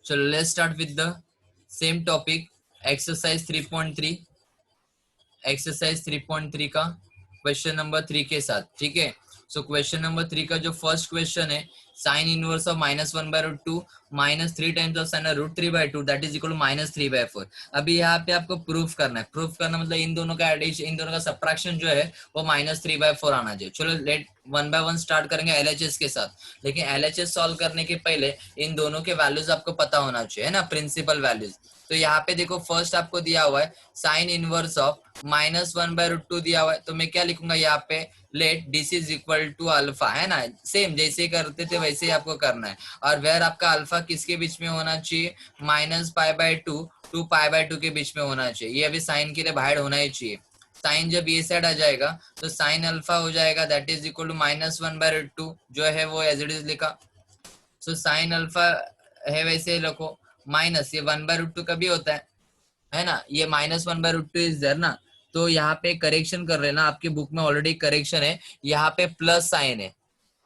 चलो let's start with the same topic, exercise 3.3, exercise 3.3 का question number 3 के साथ। ठीक है, सो क्वेश्चन नंबर 3 का जो फर्स्ट क्वेश्चन है, sine inverse of -1/√2 -3 times of sine √3/2 that is equal to -3/4। अभी यहाँ पे आपको प्रूफ करना है। प्रूफ करना मतलब इन दोनों का एडिशन, इन दोनों का सबट्रैक्शन जो है वो -3/4 आना चाहिए। चलो let one by one start करेंगे एलएचएस के साथ। लेकिन एलएचएस सॉल्व करने के पहले इन दोनों के वैल्यूज आपको पता होना चाहिए, है ना, प्रिंसिपल वैल्यूज। तो यहाँ पे देखो फर्स्ट आपको दिया हुआ है साइन इनवर्स ऑफ -1/√2 दिया हुआ है, तो मैं क्या लिखूंगा यहाँ पे, let this is equal to alpha, है ना, सेम जैसे करते थे वैसे ही आपको करना है। और वेयर आपका अल्फा किसके बीच में होना चाहिए, -π/2 टू π/2 के बीच में होना चाहिए। ये अभी साइन के लिए बाहर होना ही चाहिए। साइन जब ये साइड आ जाएगा तो साइन अल्फा हो जाएगा दैट इज इक्वल टू -1/√2, जो है वो एज इट इज लिखा। सो साइन अल्फा है वैसे रखो, माइनस ये 1/√2 का भी होता है ना, ये -1/√2 इज देयर ना। तो यहाँ पे करेक्शन कर लेना, आपके बुक में ऑलरेडी करेक्शन है, यहाँ पे प्लस साइन है,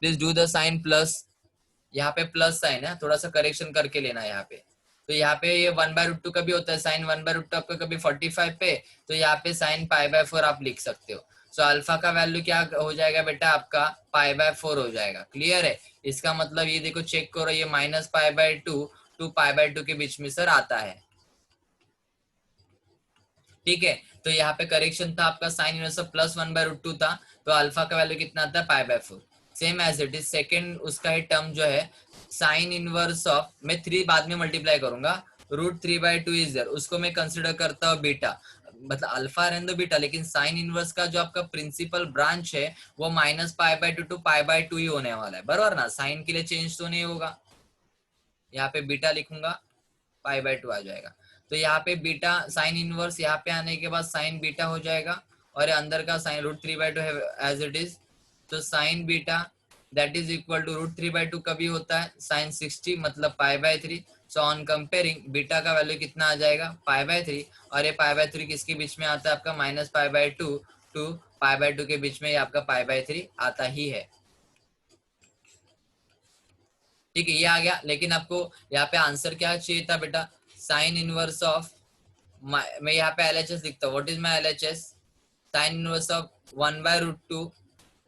please do the sign plus, यहाँ पे प्लस साइन है, थोड़ा सा करेक्शन करके लेना यहाँ पे। तो यहाँ पे ये 1/√2 का भी होता है, साइन 1/√2 आपका कभी 45 पे, तो यहाँ पे साइन π/4 आप लिख सकते हो। सो अल्फा का वैल्यू क्या हो जाएगा बेटा, आपका π/4 हो जाएगा। क्लियर है, इसका मतलब ये देखो चेक करो, ये -π/2 टू π/2 के बीच में सर आता है। ठीक है, तो यहाँ पे करेक्शन था आपका साइन इनवर्स ऑफ +1/√2 था, तो अल्फा का वैल्यू कितना आता है π/4। Same as it is second उसका ही टर्म जो है साइन इनवर्स ऑफ, मैं 3 बाद में मल्टीप्लाई करूंगा, √3/2 इज देयर, उसको मैं कंसिडर करता हूँ बीटा, मतलब अल्फा रहने दो बीटा, लेकिन साइन इनवर्स का जो आपका प्रिंसिपल ब्रांच है वो -π/2 टू π/2 ही होने वाला है, बराबर ना, साइन के लिए चेंज तो नहीं होगा। यहाँ पे बीटा लिखूंगा, π/2 आ जाएगा। तो यहाँ पे बीटा साइन इनवर्स यहाँ पे आने के बाद साइन बीटा हो जाएगा, और अंदर का साइन √3/2 है एज इट इज। तो sine beta that is equal to √3/2 कभी होता है साइन 60 मतलब π/3। सो ऑन कंपेयरिंग बीटा का वैल्यू कितना आ जाएगा π/3, और ये π/3 किसके बीच में आता है आपका -π/2 टू π/2 के बीच में ये आपका π/3 आता ही है। ठीक है, ये आ गया। लेकिन आपको यहाँ पे आंसर क्या चाहिए था बेटा, साइन इनवर्स ऑफ, मैं यहाँ पे एलएचएस लिखता हूँ, what is my LHS, sine inverse of 1/√2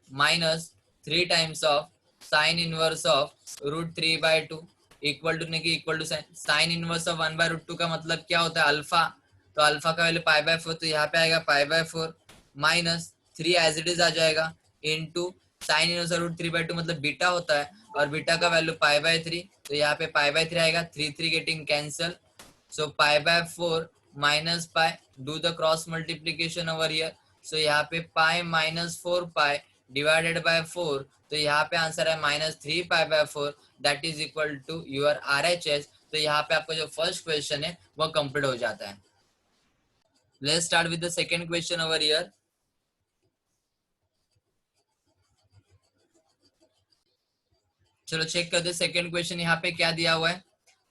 -3 times of sine inverse of √3/2 equal to, नहीं कि equal to sine inverse of 1/√2 का मतलब क्या होता है अल्फा, तो अल्फा का वैल्यू π/4, तो यहाँ पे आएगा π/4 -3 एज इट इज आ जाएगा, इनटू साइन इनवर्स ऑफ √3/2 मतलब बीटा होता है, और बीटा का वैल्यू π/3, तो यहाँ पे π/3 आएगा, 3 getting cancel, so π/4 -π, do the cross multiplication over here, so यहाँ पे पाई -4π डिवाइडेड बाय 4, तो यहाँ पे आंसर है -3π/4 that is equal to your RHS. तो यहाँ पे आपका जो फर्स्ट क्वेश्चन है वो कंप्लीट हो जाता है। Let's start with the second question over here. चलो चेक करते, सेकंड क्वेश्चन यहाँ पे क्या दिया हुआ है,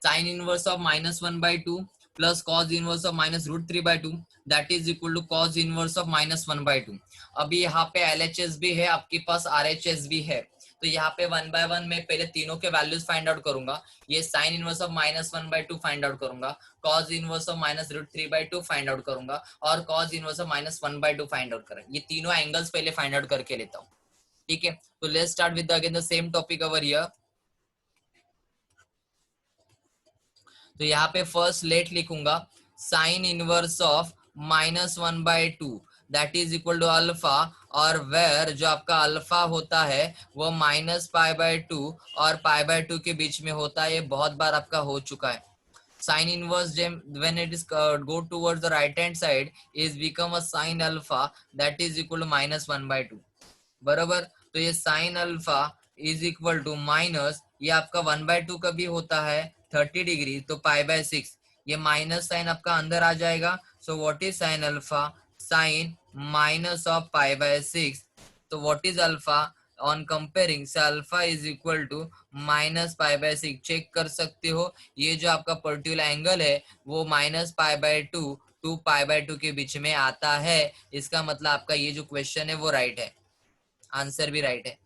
sine inverse of -1/2 plus cos inverse of -√3/2 that is equal to cos inverse of -1/2। अभी यहाँ पे एलएचएस भी है आपके पास, आरएचएस भी है, तो यहाँ पे वन बाय वन मैं पहले तीनों के वैल्यूज फाइंड आउट करूंगा। ये sine inverse of -1/2 find out करूंगा, cos inverse of -√3/2 find out करूंगा, और cos inverse of -1/2 find out करेंगे। ये तीनों एंगल्स पहले फाइंड आउट करके लेता हूँ। ठीक है, तो let's start with again the same topic over here. तो यहाँ पे फर्स्ट लेट लिखूंगा, sine inverse of -1/2 that is equal to alpha, और वेर जो आपका अल्फा होता है वो -π/2 और π/2 के बीच में होता है। ये बहुत बार आपका हो चुका है। Sine inverse when it is go towards the right hand side is become a sin alpha that is equal to -1/2, बराबर। तो ये sine alpha is equal to minus, ये आपका 1/2 का भी होता है 30 डिग्री, तो π/6, ये माइनस साइन आपका अंदर आ जाएगा। So what is sine alpha, sine minus of π/6, तो what is alpha on comparing, say alpha is equal to -π/6। Check कर सकते हो, ये जो आपका पर्टिकुलर एंगल है वो -π/2 टू π/2 के बीच में आता है। इसका मतलब आपका ये जो क्वेश्चन है वो राइट है, आंसर भी राइट है।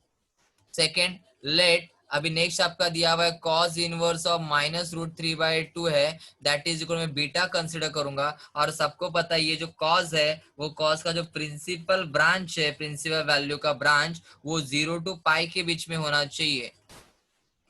सेकेंड, लेट अभी नेक्स्ट आपका दिया हुआ है cos इनवर्स ऑफ -√3/2 है, दैट इज इक्वल मैं बीटा कंसिडर करूंगा। और सबको पता है ये जो cos है वो cos का जो प्रिंसिपल ब्रांच है, प्रिंसिपल वैल्यू का ब्रांच, वो 0 to पाई के बीच में होना चाहिए,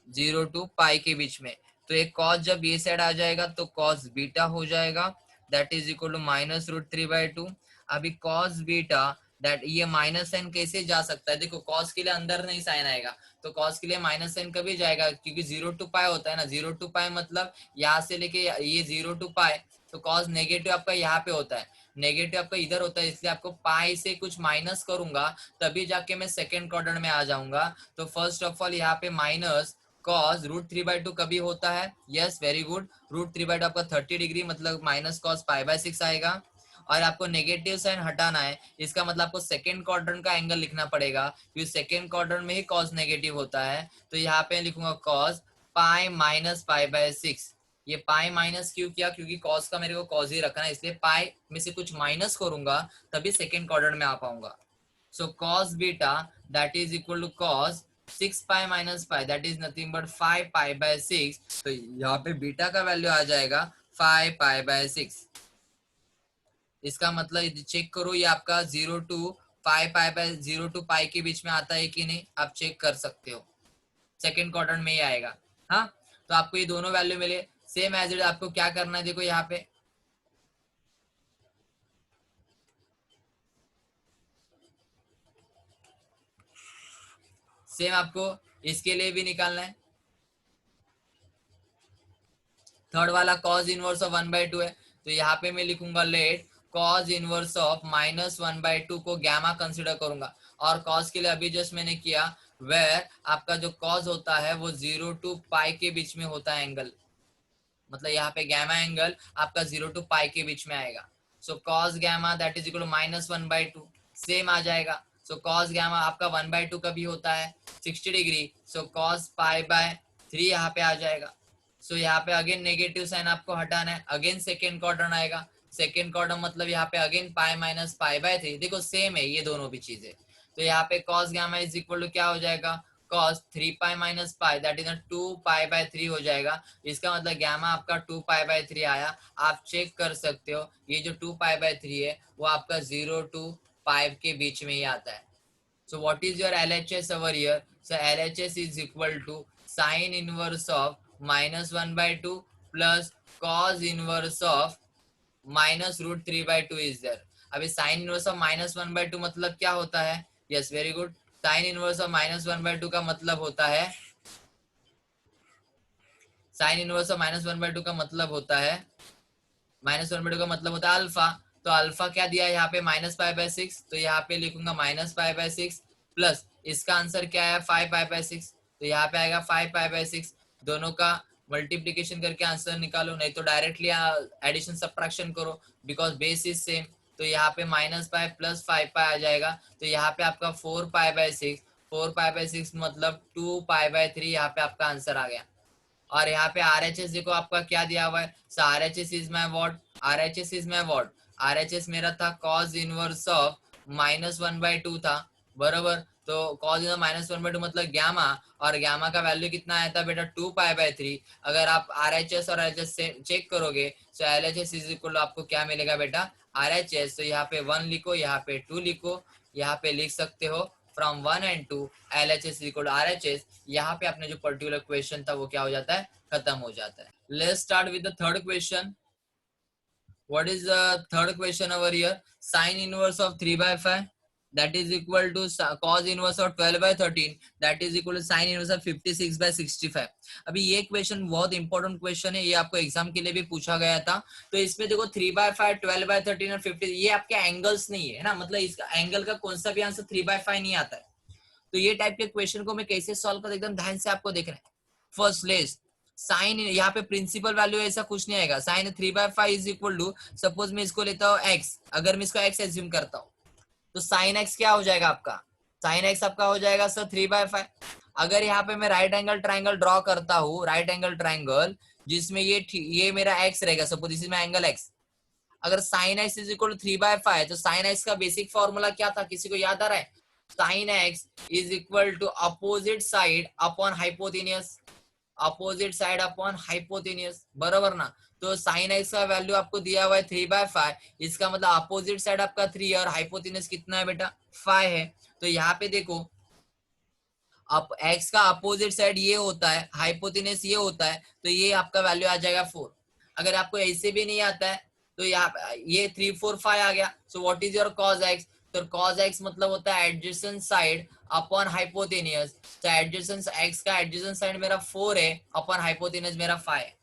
0 to पाई के बीच में। तो एक cos जब ये साइड आ जाएगा तो cos बीटा हो जाएगा, दैट इज इक्वल टू -√3/2। अभी cos बीटा दैट ये माइनस साइन कैसे जा सकता है, देखो cos के लिए अंदर नहीं साइन आएगा, तो cos के लिए माइनस साइन कभी जाएगा, क्योंकि 0 to पाई होता है ना, 0 to पाई मतलब यहाँ से लेके ये 0 to पाई, तो cos नेगेटिव आपका यहाँ पे होता है, नेगेटिव आपका इधर होता है, इसलिए आपको पाई से कुछ माइनस करूंगा तभी जाके मैं सेकेंड क्वाड्रेंट में आ जाऊंगा। तो फर्स्ट ऑफ ऑल यहाँ पे माइनस cos √3/2 कभी होता है, यस वेरी गुड, √3/2 आपका 30 डिग्री, मतलब माइनस cos π/6 आएगा। और आपको नेगेटिव साइन हटाना है, इसका मतलब आपको सेकेंड क्वाड्रेंट का एंगल लिखना पड़ेगा, क्योंकि सेकेंड क्वाड्रेंट में ही cos नेगेटिव होता है। तो यहाँ पे लिखूंगा cos π-π/6। ये पाई माइनस क्यों किया, क्योंकि cos का मेरे को cos ही रखना है, इसलिए पाई में से कुछ माइनस करूंगा तभी सेकेंड क्वाड्रेंट में आ पाऊंगा। So cos beta that is equal to cos 6 pi minus pi, that is nothing but 5 π/6। तो यहाँ पे बीटा का वैल्यू आ जाएगा 5 π/6। इसका मतलब चेक करो ये आपका 0 to 5 0 to पाई के बीच में आता है कि नहीं, आप चेक कर सकते हो, सेकेंड क्वाड्रेंट में ही आएगा। हाँ, तो आपको ये दोनों वैल्यू मिले, सेम एज इट आपको क्या करना है, देखो यहाँ पे सेम आपको इसके लिए भी निकालना है। थर्ड वाला cos इनवर्स ऑफ 1/2 है, तो यहाँ पे मैं लिखूंगा लेट cos इनवर्स ऑफ -1/2 को गैमा कंसिडर करूंगा। और cos के लिए अभी जस्ट मैंने किया, वेर आपका जो cos होता है वो 0 to पाई के बीच में होता है एंगल, मतलब यहाँ पे गैमा एंगल आपका 0 to पाई के बीच में आएगा। So cos gamma that is equal to -1/2 same आ जाएगा। सो cos गैमा आपका 1/2 का भी होता है 60 डिग्री, सो cos π/3 यहाँ पे आ जाएगा। सो यहाँ पे अगेन नेगेटिव साइन आपको हटाना है, अगेन सेकेंड क्वाड्रेंट आएगा, सेकेंड क्वाड्रेंट मतलब यहाँ पे अगेन पाई माइनस π/3, देखो सेम है ये दोनों भी चीजें। तो यहाँ पे cos gamma is equal to क्या हो जाएगा, cos 3 pi minus pi that is 2 π/3 हो जाएगा। इसका मतलब गामा आपका 2 π/3 आया, आप चेक कर सकते हो ये जो 2 π/3 है वो आपका 0 to 5 के बीच में ही आता है। So what is your LHS over here? So LHS is equal to sin inverse of -1/2 plus cos inverse of -√3/2 is there. अभी sin inverse of -1/2 मतलब क्या होता है, yes very good, sin inverse of -1/2 का मतलब होता है, sin inverse of -1/2 का मतलब होता है, -1/2 का मतलब होता है अल्फा। तो अल्फा क्या दिया है यहाँ पे -π/6, तो यहाँ पे लिखूंगा -π/6 प्लस इसका आंसर क्या है 5 π/6, तो यहाँ पे आएगा 5 π/6। दोनों का मल्टीप्लीकेशन करके आंसर निकालो, नहीं तो डायरेक्टली एडिशन सब्ट्रैक्शन करो, बिकॉज बेस इज सेम। तो यहाँ पे -π प्लस 5 पाई आ जाएगा, तो यहाँ पे आपका 4 π/6, 4 π/6 मतलब 2 π/3 यहाँ पे आपका आंसर आ गया। और यहाँ पे RHS देखो आपका क्या दिया हुआ है, सो RHS is my what, RHS is my what, RHS मेरा था cos इनवर्स ऑफ -1/2 था, बराबर। तो cos इनवर्स -1/2 मतलब गैमा, और गैमा का वैल्यू कितना आया था बेटा 2 π/3। अगर आप RHS और LHS से चेक करोगे तो LHS इज इक्वल आपको क्या मिलेगा बेटा RHS, तो यहाँ पे 1 लिखो, यहाँ पे 2 लिखो, यहाँ पे लिख सकते हो from 1 and 2 LHS equal RHS। यहाँ पे आपने जो पर्टिकुलर क्वेश्चन था वो क्या हो जाता है, खत्म हो जाता है। Let's start with the third question. What is the third question over here? Sin inverse of 3/5 that is equal to cos inverse of 12/13 that is equal to sin inverse of 56/65। अभी ये क्वेश्चन बहुत important question है, ये आपको exam के लिए भी पूछा गया था। तो इसमें देखो 3/5, 12/13 और 50 ये आपके एंगल्स नहीं है ना, मतलब इसका एंगल का कौन सा भी आंसर 3/5 नहीं आता है। तो ये टाइप के क्वेश्चन को मैं कैसे सॉल्व कर, एकदम ध्यान से आपको देखना है। फर्स्ट लेस साइन, यहाँ पे प्रिंसिपल वैल्यू ऐसा कुछ नहीं आएगा, sine 3/5 is equal to, suppose मैं इसको लेता हूँ x, अगर मैं इसको x एज्यूम करता हूँ तो साइन x क्या हो जाएगा आपका, साइन x आपका हो जाएगा सर 3/5। अगर यहाँ पे मैं राइट एंगल ट्राइंगल ड्रॉ करता हूँ, राइट एंगल ट्राइंगल जिसमें ये मेरा x रहेगा, suppose this is my angle x, अगर sine x is equal to 3/5 तो साइन x का बेसिक फॉर्मूला क्या था, किसी को याद आ रहा है, sine x is equal to opposite side upon hypotenuse, opposite side upon hypotenuse, बराबर ना। तो साइन एक्स का वैल्यू आपको दिया हुआ है 3/5, इसका मतलब अपोजिट साइड आपका 3 और हाइपोटेनियस कितना है बेटा 5 है। तो यहाँ पे देखो आप एक्स का अपोजिट साइड ये होता है, हाइपोटेनस ये होता है, तो ये आपका वैल्यू आ जाएगा 4। अगर आपको ऐसे भी नहीं आता है तो यहाँ ये 3 4 5 आ गया। सो what is your cos x, तो कॉज एक्स मतलब होता है एडजेसेंट साइड अपॉन हाइपोटेनियस। तो एडजेसेंट एक्स का एडजेसेंट साइड मेरा 4 है अपॉन हाइपोटेनस मेरा 5 है।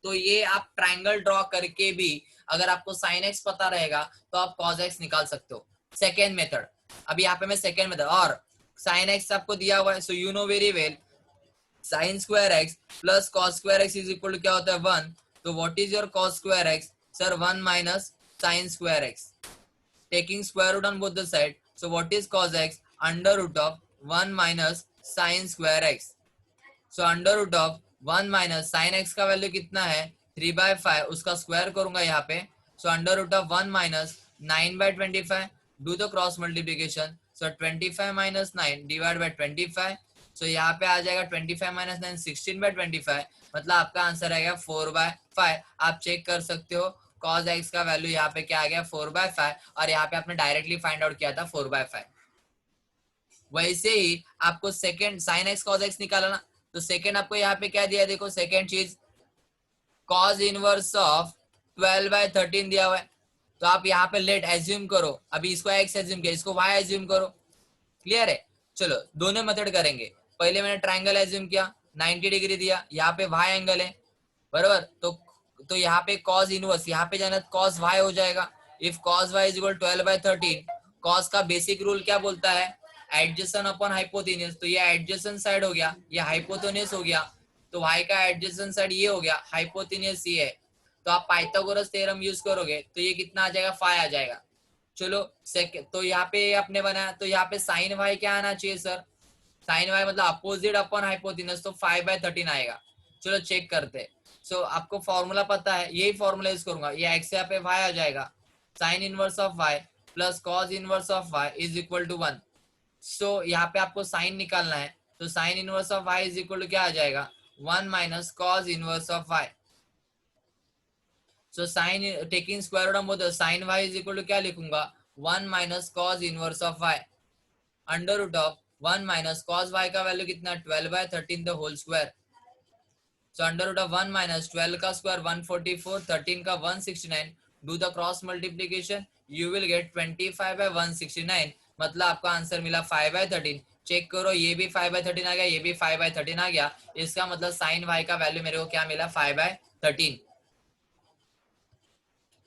तो ये आप ट्रायंगल ड्रॉ करके भी अगर आपको साइन एक्स पता रहेगा तो आप कॉज एक्स निकाल सकते हो। सेकेंड मेथड, अभी यहाँ पे मैं सेकेंड मेथड, और साइन एक्स आपको दिया हुआ है, so you know very well sine square x plus cos square x is equal to क्या होता है 1। तो what is your cos square x, sir 1 minus sine square x, taking square root on both the side. So what is cos x? Under root of 1 minus sin square x. So under root of 1 minus sin x का value कितना है 3/5, उसका square करूंगा यहाँ पे। So under root of 1 minus 9/25, do the cross multiplication. So 25 minus 9 divided by 25. So यहाँ पे आ जाएगा 25 minus 9 16/25, मतलब आपका आंसर आएगा 4/5। आप चेक कर सकते हो cos x का वैल्यू यहाँ पे क्या आ गया 4/5, और यहाँ पे आपने डायरेक्टली फाइंड आउट किया था 4/5। वैसे ही आपको second sine x cos x निकाला ना, तो सेकंड आपको यहाँ पे क्या दिया है, देखो सेकंड चीज कॉस इनवर्स ऑफ 12/13 दिया हुआ है। तो आप यहाँ पे लेट एज्यूम करो, अभी इसको एक्स एज्यूम किया, इसको वाई एज्यूम करो। क्लियर है, चलो दोनों मेथड करेंगे। पहले मैंने ट्राइंगल एज्यूम किया 90 डिग्री दिया, यहाँ पे वाई एंगल है बराबर। तो यहाँ पे कॉस इनवर्स, यहाँ पे जाना कॉस वाई हो जाएगा। If cos y is equal 12/13, cos का बेसिक रूल क्या बोलता है एडजेसेंट अपॉन हाइपोटेनियस। तो ये एडजेसेंट साइड हो गया, ये हाइपोटेनियस हो गया, तो y का एडजेसेंट साइड ये हो गया, हाइपोटेनियस ये है। तो आप पाइथागोरस थ्योरम यूज करोगे तो ये कितना आ जाएगा 5 आ जाएगा। चलो सेकंड, तो यहाँ पे आपने बनाया, तो यहाँ पे साइन वाई क्या आना चाहिए सर, साइन वाई मतलब अपोजिट अपॉन हाइपोटेनस, तो 5/13 आएगा। चलो चेक करते हैं। सो आपको फॉर्मूला पता है, यही फॉर्मूला यूज करूंगा, ये एक्स यहाँ पे वाई आ जाएगा, sine inverse of y plus cos inverse of y is equal to 1। So यहाँ पे आपको साइन निकालना है, तो sine inverse of y is equal to क्या आ जाएगा 1 minus cos inverse of y. So sine taking square root of sine y is equal to क्या लिखूंगा 1 minus cos inverse of y under root of 1 minus cos y का value कितना 12/13 the whole square. So under root of 1 minus 12 का square 144, 13 का 169, do the cross multiplication, you will get 25/169, मतलब आपका answer मिला 5/13। Check करो ये भी 5/13 आ गया, ये भी 5/13 आ गया, इसका मतलब साइन वाई का वैल्यू मेरे को क्या मिला 5/13।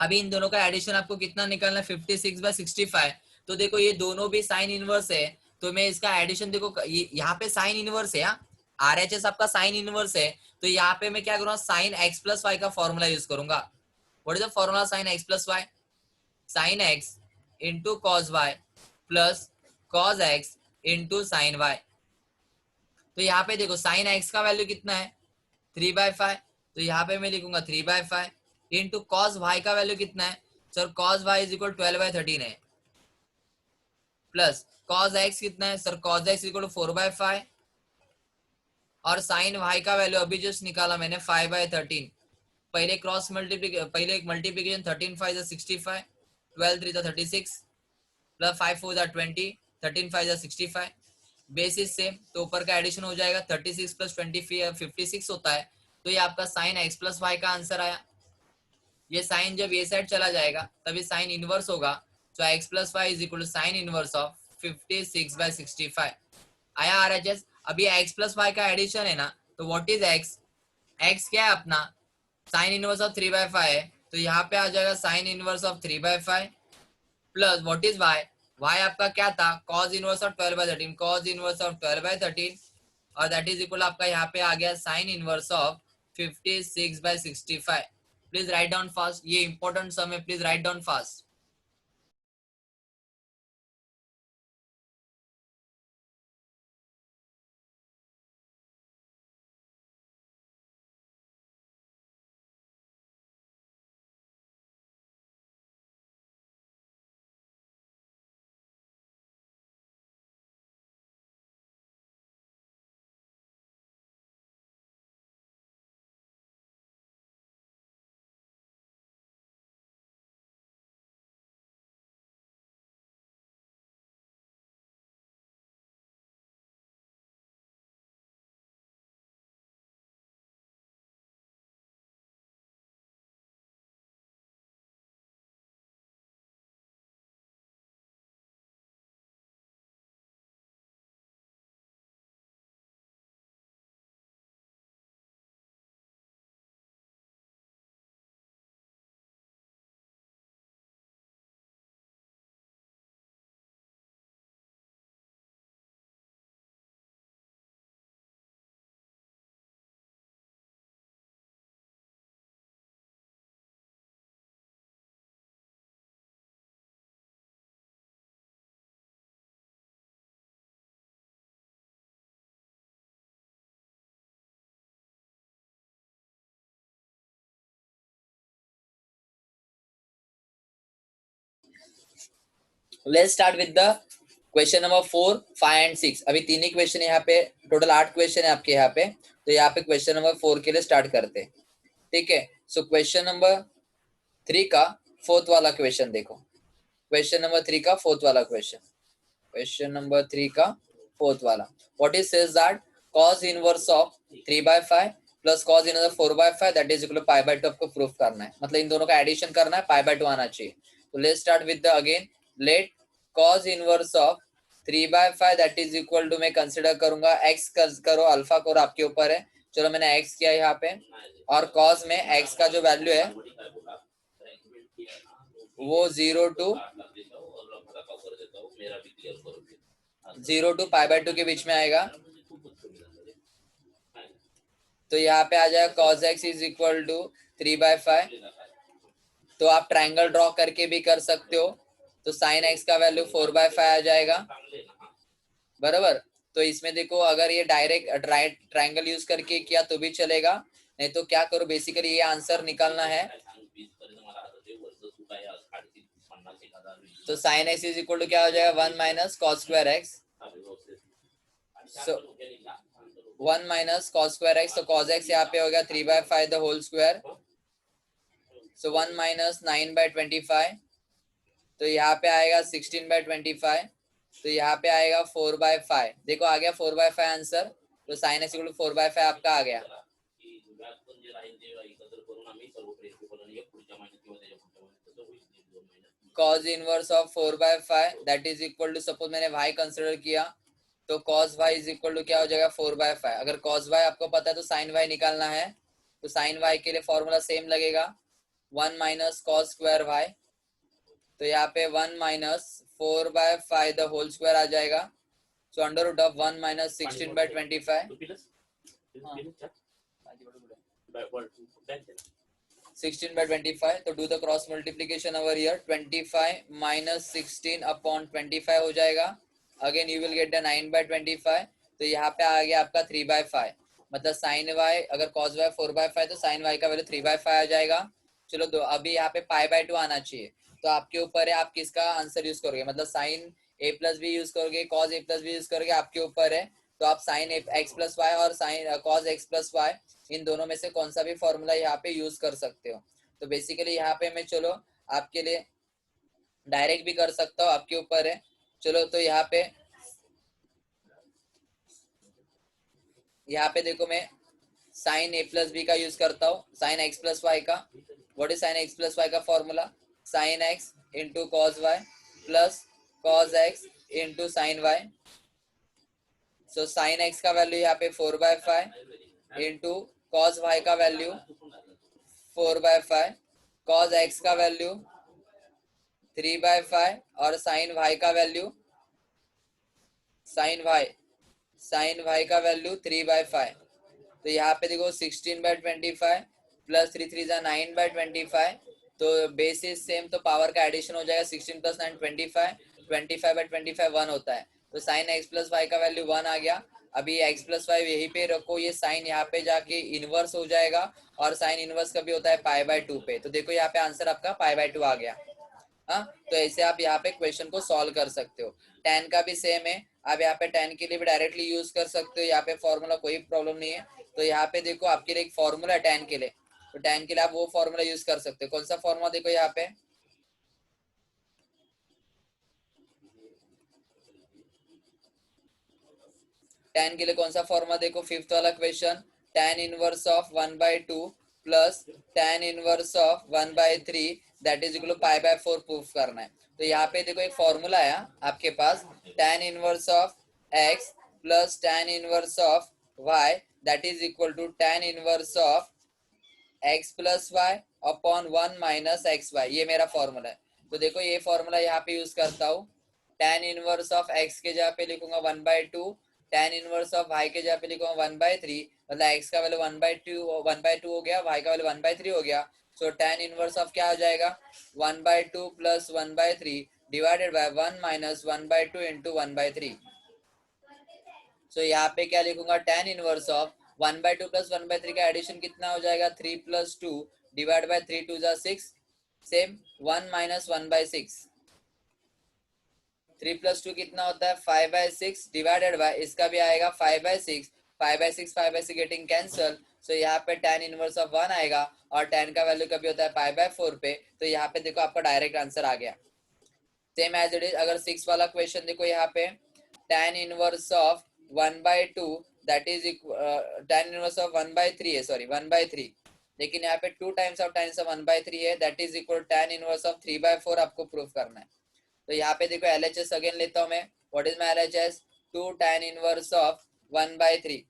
अभी इन दोनों का एडिशन आपको कितना निकालना है 56/65। तो देखो ये दोनों भी साइन इनवर्स है, तो मैं इसका एडिशन देखो यहाँ पे साइन इनवर्स है, आरएचएस आपका साइन इनवर्स है, तो यहाँ पे मैं क्या करूंगा साइन एक्स प्लस वाई का फॉर्मूला यूज करूंगा। What is the formula sine x plus y, sine x into cos y plus cos x into sine y. तो यहाँ पे देखो साइन एक्स का वैल्यू कितना है 3/5, तो यहाँ पे मैं लिखूंगा 3/5 इंटू कॉस वाई का वैल्यू कितना है sir, cos y is equal 12/13 है, प्लस कॉस एक्स कितना है सर, कॉस एक्स इक्वल 4/5, और साइन वाई का वैल्यू अभी जस्ट निकाला मैंने 5/13। पहले क्रॉस मल्टीप्लीकेशन, पहले एक मल्टीप्लीकेशन 13 5 65, 12 3 36, प्लस 5 4 20, 13 5 65 बेसिस से, तो ऊपर का एडिशन हो जाएगा 36 प्लस 25 56 होता है। तो ये आपका साइन एक्स प्लस वाई का आंसर आया। ये साइन जब ये साइड चला जाएगा तभी साइन इनवर्स होगा, तो x plus y is equal to sine inverse of 56/65 आया आरएचएस। अभी एक्स प्लस वाई का एडिशन है ना, तो व्हाट इज एक्स, एक्स क्या है अपना साइन इनवर्स ऑफ 3/5 है, तो यहाँ पे आ जाएगा sine inverse of 3/5 plus what is y, y आपका क्या था cos inverse of 12/13, cos inverse of 12/13, और दैट इज इक्वल आपका यहाँ पे आ गया sign inverse of 56/65। Please write down fast, ये इंपॉर्टेंट सम है, please write down fast. Let's start with the question number 4, 5 and 6। अभी तीन ही क्वेश्चन यहाँ पे, टोटल 8 क्वेश्चन है आपके यहाँ पे। तो यहाँ पे क्वेश्चन नंबर 4 के लिए स्टार्ट करते हैं, ठीक है। सो क्वेश्चन नंबर 3 का फोर्थ वाला क्वेश्चन देखो। क्वेश्चन नंबर 3 का फोर्थ वाला क्वेश्चन, क्वेश्चन नंबर 3 का फोर्थ वाला, what is says that cos inverse of 3/5 plus cos inverse 4/5 that is equal to π/2। आपको प्रूफ करना है, मतलब इन दोनों का एडिशन करना है, π/2 आना चाहिए। तो let's start with the again, let cos inverse of 3/5 that is equal to, मैं कंसिडर करूंगा x करो, अल्फा करो, आपके ऊपर है। चलो मैंने x किया यहाँ पे, और cos में x का जो वैल्यू है वो 0 टू π/2 के बीच में आएगा। तो यहाँ पे आ जाएगा cos x is equal to 3/5। तो आप ट्रायंगल ड्रॉ करके भी कर सकते हो, तो sin x का वैल्यू 4/5 आ जाएगा, बराबर। तो इसमें देखो, अगर ये डायरेक्ट ट्रायंगल यूज करके किया तो भी चलेगा, नहीं तो क्या करो, बेसिकली ये आंसर निकालना है। तो sin x is equal to क्या हो जाएगा, 1 minus cos square x। So 1 minus cos square x, तो cos x यहाँ पे हो गया 3/5 the whole square. So 1 minus 9/25, तो यहाँ पे आएगा 16/25। तो यहाँ पे आएगा 4/5। देखो आ गया 4/5 आंसर। तो sin x इक्वल टू 4/5 आपका आ गया। cos inverse of 4/5 that is equal to, suppose मैंने y कंसिडर किया, तो cos y is equal to क्या हो जाएगा, 4/5। अगर cos y आपको पता है तो sin y निकालना है। तो sin y के लिए फॉर्मूला सेम लगेगा, 1 माइनस cos स्क्वायर y। तो यहाँ पे 1 माइनस 4/5 द होल स्क्वायर आ जाएगा। So under root of 1 minus 16/25, 16/25। तो do the cross multiplication over here, 25 minus 16 upon 25 हो जाएगा। Again you will get the 9/25। तो यहाँ पे आ गया आपका 3/5, मतलब sin y, अगर cos y 4/5 तो sin y का वैल्यू 3/5 आ जाएगा। चलो दो, अभी यहाँ पे π/2 आना चाहिए। तो आपके ऊपर है, आप किसका आंसर यूज करोगे, मतलब sin a प्लस भी यूज करोगे, cos a प्लस भी यूज करोगे, आपके ऊपर है। तो आप sin x प्लस वाई और sin cos x plus y, इन दोनों में से कौन सा भी फॉर्मूला यहाँ पे यूज कर सकते हो। तो बेसिकली यहाँ पे मैं, चलो आपके लिए डायरेक्ट भी कर सकता हूँ, आपके ऊपर है। चलो तो यहाँ पे देखो, मैं sin a प्लस बी का यूज करता हूँ, sin x प्लस वाई का। What is sin x plus Y का formula, sin x into cos y plus cos x into sine y. So sin x का वैल्यू यहाँ पे 4/5 into cos y का value 4/5, cos x का value 3/5 और sin y का value sin y का value 3/5। तो यहाँ पे देखो 16/25 प्लस 3 3 9/25। तो बेसिस सेम, तो पावर का एडिशन हो जाएगा, 16 प्लस 9 25, 25/25 1 होता है। तो sin x प्लस वाई का वैल्यू 1 आ गया। अभी x प्लस वाई यहीं पे रखो, ये साइन यहाँ पे जाके इनवर्स हो जाएगा, और साइन इनवर्स कभी होता है π/2 पे। तो देखो यहाँ पे आंसर आपका π/2 आ गया। हाँ, तो ऐसे आप यहाँ पे क्वेश्चन को सॉल्व कर सकते हो। tan का भी सेम है, आप यहाँ पे tan के लिए भी डायरेक्टली यूज कर सकते हो, यहाँ पे फॉर्मूला कोई प्रॉब्लम नहीं है। तो यहाँ पे देखो आपके लिए एक फॉर्मूला है tan के लिए, तो tan के लिए आप वो फॉर्मूला यूज कर सकते हो। कौन सा फॉर्मूला, देखो यहाँ पे tan के लिए कौन सा फॉर्मूला, देखो फिफ्थ वाला question, tan inverse of 1/2 plus tan inverse of 1/3 that is equal to π/4 proof करना है। तो यहाँ पे देखो एक फॉर्मूला है आपके पास, tan inverse of x plus tan inverse of y that is equal to tan inverse of x plus y upon 1 minus x y, ये मेरा फॉर्मूला है। तो देखो ये फॉर्मूला यहाँ पे यूज करता हूँ, tan इनवर्स ऑफ x के जगह पे लिखूंगा 1/2, tan इनवर्स ऑफ y के जगह पे लिखूंगा 1/3, मतलब x का वैल्यू 1/2 हो गया, y का वैल्यू 1/3 हो गया। सो tan इनवर्स ऑफ क्या हो जाएगा, 1/2 plus 1/3 divided by 1 minus 1/2 into 1/3। सो यहाँ पे क्या लिखूंगा, tan इनवर्स ऑफ 1/2 प्लस 1/3 का एडिशन कितना हो जाएगा, 3 प्लस 2 डिवाइड बाय 3 2 जा 6, सेम 1 माइनस 1/6। 3 + 2 कितना होता है 5/6 डिवाइडेड बाय इसका भी आएगा 5/6, 5/6 5/6 गेटिंग कैंसल। सो यहाँ पे tan इनवर्स ऑफ 1 आएगा और tan का वैल्यू कभी होता है π/4 पे, तो यहाँ पे देखो आपका डायरेक्ट आंसर आ गया। सेम एज इट इज अगर 6 वाला क्वेश्चन देखो यहाँ पे tan inverse of 1/2 that is tan inverse of 1/3 है, सॉरी 1/3, लेकिन यहाँ पे 2 टाइम्स ऑफ tan ऑफ 1/3 है that is equal tan inverse of 3/4 आपको प्रूफ करना है। तो यहाँ पे देखो LHS अगेन लेता हूँ मैं, what is my LHS 2 tan inverse of 1/3।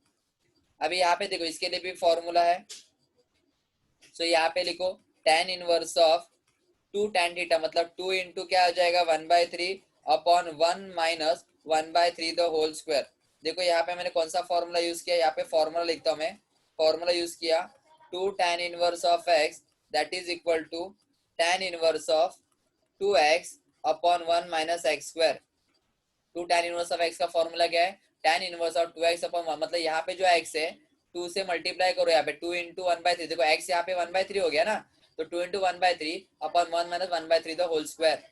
अभी यहाँ पे देखो इसके लिए भी फॉर्मूला है, सो यहाँ पे लिखो tan inverse of 2 tan theta मतलब 2 इंटू क्या आ जाएगा 1/3 upon 1 minus 1/3 the whole square. देखो यहाँ पे मैंने कौन सा फॉर्मूला यूज किया, यहाँ पे फॉर्मूला लिखता हूँ मैं, फॉर्मूला यूज किया 2 tan inverse of x that is equal to tan inverse of 2x upon 1 minus x square. 2 tan inverse of x का फॉर्मूला क्या है tan inverse of 2x upon 1, मतलब यहाँ पे जो x है 2 से मल्टीप्लाई करो, यहाँ पे 2 इंटू 1/3, देखो x यहाँ पे 1/3 हो गया ना, तो 2 into 1/3 upon 1 minus 1/3 the whole square.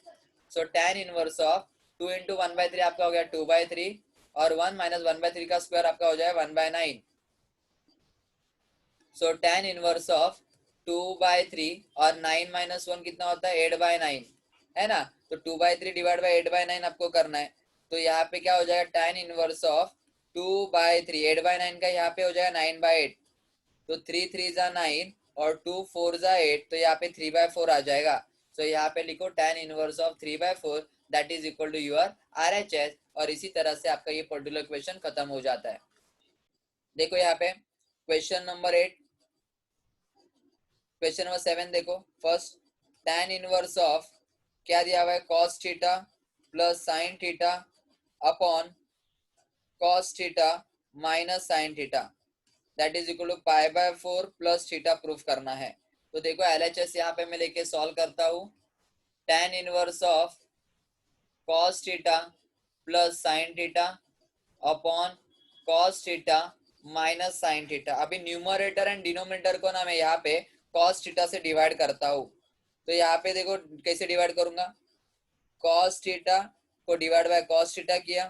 So tan inverse of 2 into 1/3 आपका हो गया 2/3 और 1 माइनस 1/3 का स्क्वायर आपका हो जाएगा 1/9। सो tan इनवर्स ऑफ 2/3 और 9 माइनस 1 कितना होता है 8/9 है ना, तो 2/3 डिवाइड बाई 8/9 आपको करना है। तो यहाँ पे क्या हो जाएगा tan इनवर्स ऑफ 2/3 8/9 का यहाँ पे हो जाएगा 9/8, तो 3 3 जा 9 और 2 4 जा 8, तो यहाँ पे 3/4 आ जाएगा। तो यहाँ पे लिखो tan inverse of 3/4 that is equal to your RHS, और इसी तरह से आपका ये पर्टिकुलर क्वेश्चन खत्म हो जाता है। देखो यहाँ पे क्वेश्चन नंबर 8, क्वेश्चन नंबर 7 देखो, फर्स्ट tan इनवर्स ऑफ क्या दिया हुआ है cos theta plus sin theta upon cos theta minus sin theta that is equal to π/4 plus theta proof करना है। तो देखो LHS यहाँ पे मैं लेके सॉल्व करता हूँ, tan inverse of cos theta plus sin theta upon cos theta minus sin theta. अभी न्यूमरेटर एंड डिनोमिनेटर को ना मैं यहाँ पे cos थीटा से डिवाइड करता हूँ, तो यहाँ पे देखो कैसे डिवाइड करूंगा, cos थीटा को डिवाइड बाय cos थीटा किया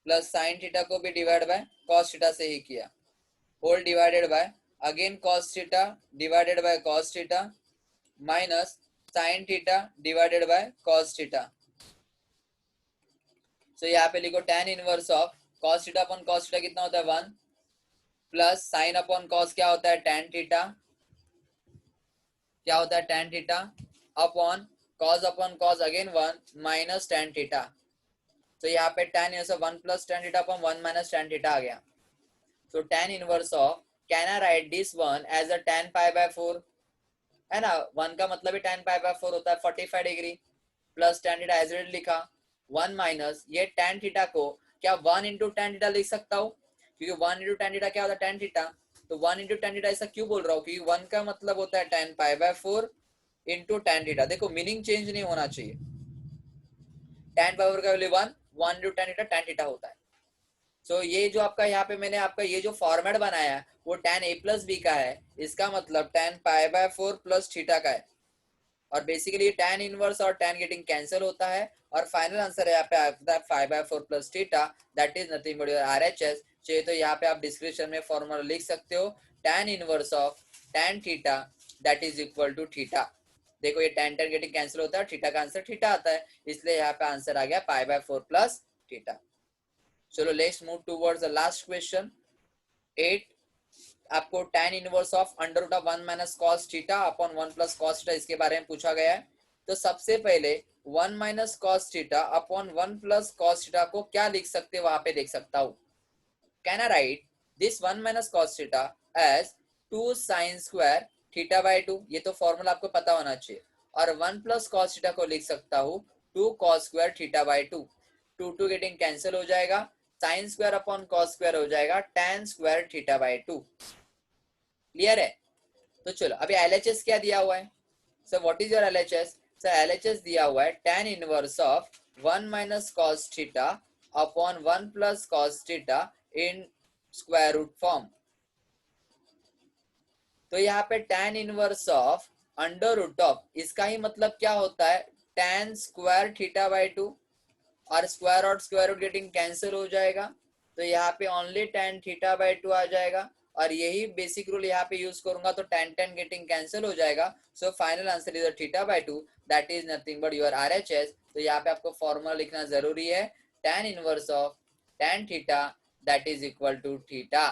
प्लस sin थीटा को भी डिवाइड बाय cos थीटा से ही किया, whole divided by again cos theta divided by cos theta minus sin theta divided by cos theta. So यहाँ पे लिखो tan inverse of cos theta upon cos theta कितना होता है 1 प्लस sin अपॉन cos क्या होता है tan थीटा, क्या होता है tan theta upon cos again 1 minus tan theta. तो यहाँ पे tan inverse of 1 plus tan theta upon 1 minus tan theta आ गया। So tan inverse of can I write this one as a tan π/4 है ना, 1 का मतलब ही tan π/4 होता है 45 degree plus tan theta as it लिखा 1 माइनस ये tan थीटा को क्या 1 इंटू tan थीटा लिख सकता हूँ, क्योंकि 1 इंटू tan थीटा क्या होता है tan थीटा, तो 1 इंटू tan थीटा ऐसा क्यों बोल रहा हूँ, क्योंकि 1 का मतलब होता है tan π/4 इंटू tan थीटा। देखो मीनिंग चेंज नहीं होना चाहिए, tan π/4 का value 1 into tan theta tan theta होता है। सो ये जो आपका यहाँ पे मैंने आपका ये जो फॉर्मेट बनाया है वो tan a प्लस बी का है, इसका मतलब tan π/4 प्लस थीटा का है, और बेसिकली tan इनवर्स और tan गेटिंग कैंसिल होता है, और फाइनल आंसर यहाँ पे आता है 5/4 plus theta that is nothing but your RHS। चाहिए तो यहाँ पे आप डिस्क्रिप्शन में फॉर्मूला लिख सकते हो tan inverse of tan theta that is equal to theta. देखो ये tan गेटिंग कैंसिल होता है, थीटा का आंसर थीटा आता है, इसलिए यहाँ पे आंसर आ गया π/4 प्लस थीटा। चलो let's move towards the last question 8। आपको tan inverse of under root of 1 minus cos theta upon 1 plus cos theta इसके बारे में पूछा गया है। तो सबसे पहले 1 minus cos theta upon 1 plus cos theta को क्या लिख सकते वहां पे देख सकता हूं, can I write this 1 minus cos theta as 2 sine square theta by 2, ये तो फॉर्मूला आपको पता होना चाहिए, और 1 प्लस कॉस थीटा को लिख सकता हूँ 2 cos square theta by 2, 2 getting cancel हो जाएगा, sine square upon cos square हो जाएगा tan square theta by 2। Clear है, तो चलो अभी LHS क्या दिया हुआ है, sir what is your LHS, sir LHS दिया हुआ है tan inverse of 1 minus cos theta upon 1 plus cos theta in square root form. तो यहाँ पे tan inverse of under root of इसका ही मतलब क्या होता है tan स्क्वायर थीटा बाय 2, और स्क्वायर रूट गेटिंग कैंसिल हो जाएगा, तो यहाँ पे ओनली tan थीटा बाई 2 आ जाएगा, और यही बेसिक रूल यहाँ पे यूज करूंगा तो tan गेटिंग कैंसिल हो जाएगा। So final answer is theta by 2, that is nothing but your RHS। तो यहाँ पे आपको फॉर्मूला लिखना जरूरी है, tan inverse of tan theta that is equal to theta.